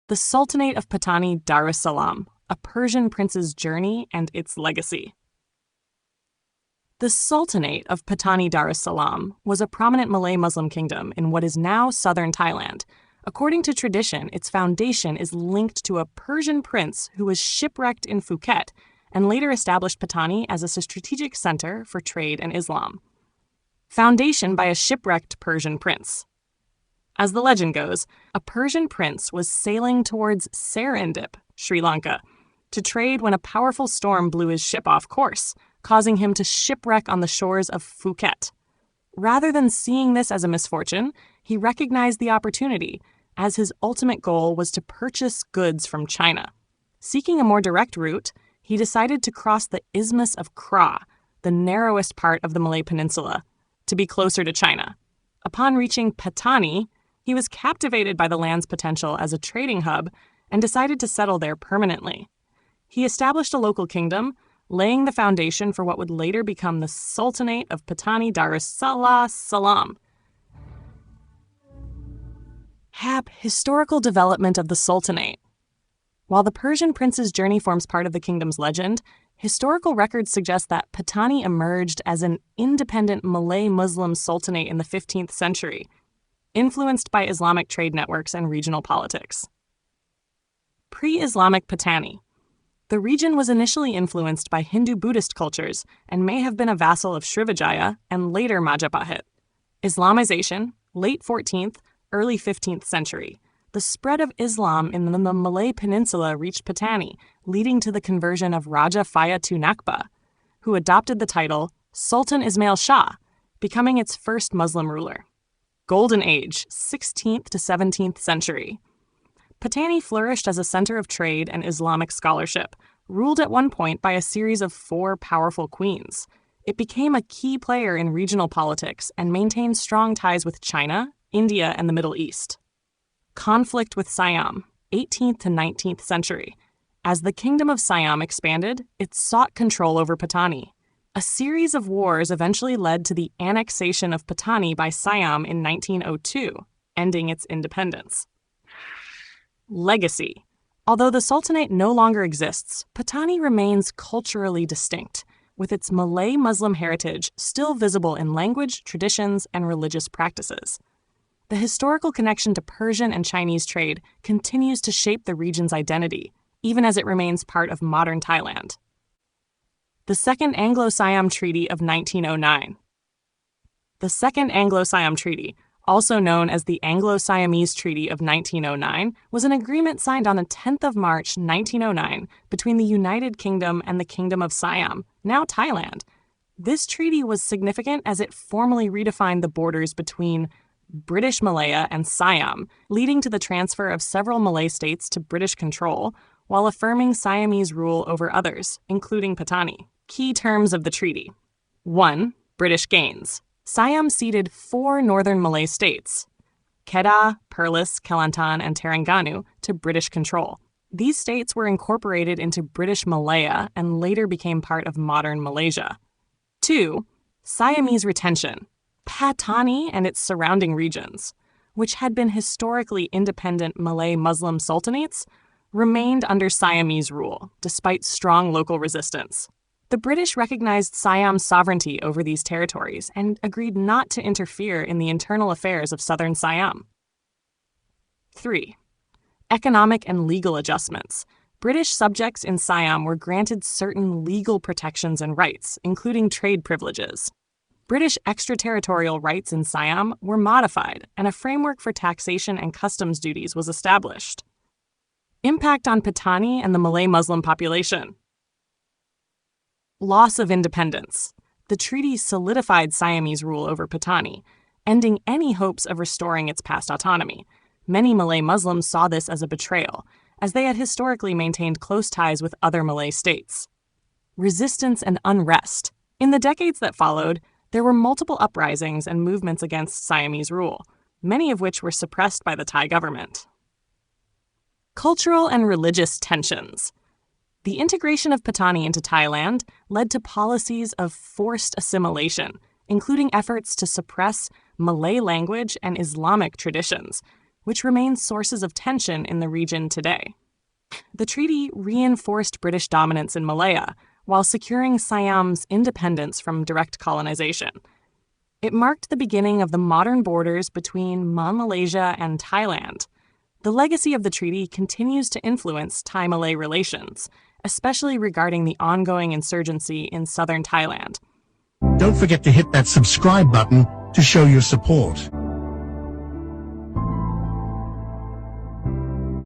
The Sultanate of Pattani Darus Salam, a Persian prince's journey and its legacy. The Sultanate of Pattani Darus Salam was a prominent Malay Muslim kingdom in what is now southern Thailand. According to tradition, its foundation is linked to a Persian prince who was shipwrecked in Phuket and later established Pattani as a strategic center for trade and Islam. Foundation by a shipwrecked Persian prince. As the legend goes, a Persian prince was sailing towards Serendip, Sri Lanka, to trade when a powerful storm blew his ship off course, causing him to shipwreck on the shores of Phuket. Rather than seeing this as a misfortune, he recognized the opportunity, as his ultimate goal was to purchase goods from China. Seeking a more direct route, he decided to cross the Isthmus of Kra, the narrowest part of the Malay Peninsula, to be closer to China. Upon reaching Pattani, he was captivated by the land's potential as a trading hub and decided to settle there permanently. He established a local kingdom, laying the foundation for what would later become the Sultanate of Pattani Darus Salam. Historical development of the Sultanate. While the Persian prince's journey forms part of the kingdom's legend, historical records suggest that Pattani emerged as an independent Malay Muslim sultanate in the 15th century, influenced by Islamic trade networks and regional politics. Pre-Islamic Pattani. The region was initially influenced by Hindu-Buddhist cultures and may have been a vassal of Srivijaya and later Majapahit. Islamization, late 14th, early 15th century. The spread of Islam in the Malay Peninsula reached Pattani, leading to the conversion of Raja Fayatu Nakba, who adopted the title Sultan Ismail Shah, becoming its first Muslim ruler. Golden Age, 16th to 17th century. Pattani flourished as a center of trade and Islamic scholarship, ruled at one point by a series of 4 powerful queens. It became a key player in regional politics and maintained strong ties with China, India, and the Middle East. Conflict with Siam, 18th to 19th century. As the Kingdom of Siam expanded, it sought control over Pattani. A series of wars eventually led to the annexation of Pattani by Siam in 1902, ending its independence. Legacy. Although the Sultanate no longer exists, Pattani remains culturally distinct, with its Malay Muslim heritage still visible in language, traditions, and religious practices. The historical connection to Persian and Chinese trade continues to shape the region's identity, even as it remains part of modern Thailand. The Second Anglo-Siam Treaty of 1909. The Second Anglo-Siam Treaty, also known as the Anglo-Siamese Treaty of 1909, was an agreement signed on the 10th of March 1909 between the United Kingdom and the Kingdom of Siam, now Thailand. This treaty was significant as it formally redefined the borders between British Malaya and Siam, leading to the transfer of several Malay states to British control, while affirming Siamese rule over others, including Pattani. Key terms of the treaty. 1. British gains. Siam ceded 4 northern Malay states, Kedah, Perlis, Kelantan, and Terengganu, to British control. These states were incorporated into British Malaya and later became part of modern Malaysia. 2. Siamese retention. Pattani and its surrounding regions, which had been historically independent Malay Muslim sultanates, remained under Siamese rule, despite strong local resistance. The British recognized Siam's sovereignty over these territories and agreed not to interfere in the internal affairs of southern Siam. 3. Economic and legal adjustments. British subjects in Siam were granted certain legal protections and rights, including trade privileges. British extraterritorial rights in Siam were modified, and a framework for taxation and customs duties was established. Impact on Pattani and the Malay Muslim population. Loss of independence. The treaty solidified Siamese rule over Pattani, ending any hopes of restoring its past autonomy. Many Malay Muslims saw this as a betrayal, as they had historically maintained close ties with other Malay states. Resistance and unrest. In the decades that followed, there were multiple uprisings and movements against Siamese rule, many of which were suppressed by the Thai government. Cultural and religious tensions. The integration of Pattani into Thailand led to policies of forced assimilation, including efforts to suppress Malay language and Islamic traditions, which remain sources of tension in the region today. The treaty reinforced British dominance in Malaya while securing Siam's independence from direct colonization. It marked the beginning of the modern borders between Malaysia and Thailand. The legacy of the treaty continues to influence Thai-Malay relations, especially regarding the ongoing insurgency in southern Thailand. Don't forget to hit that subscribe button to show your support.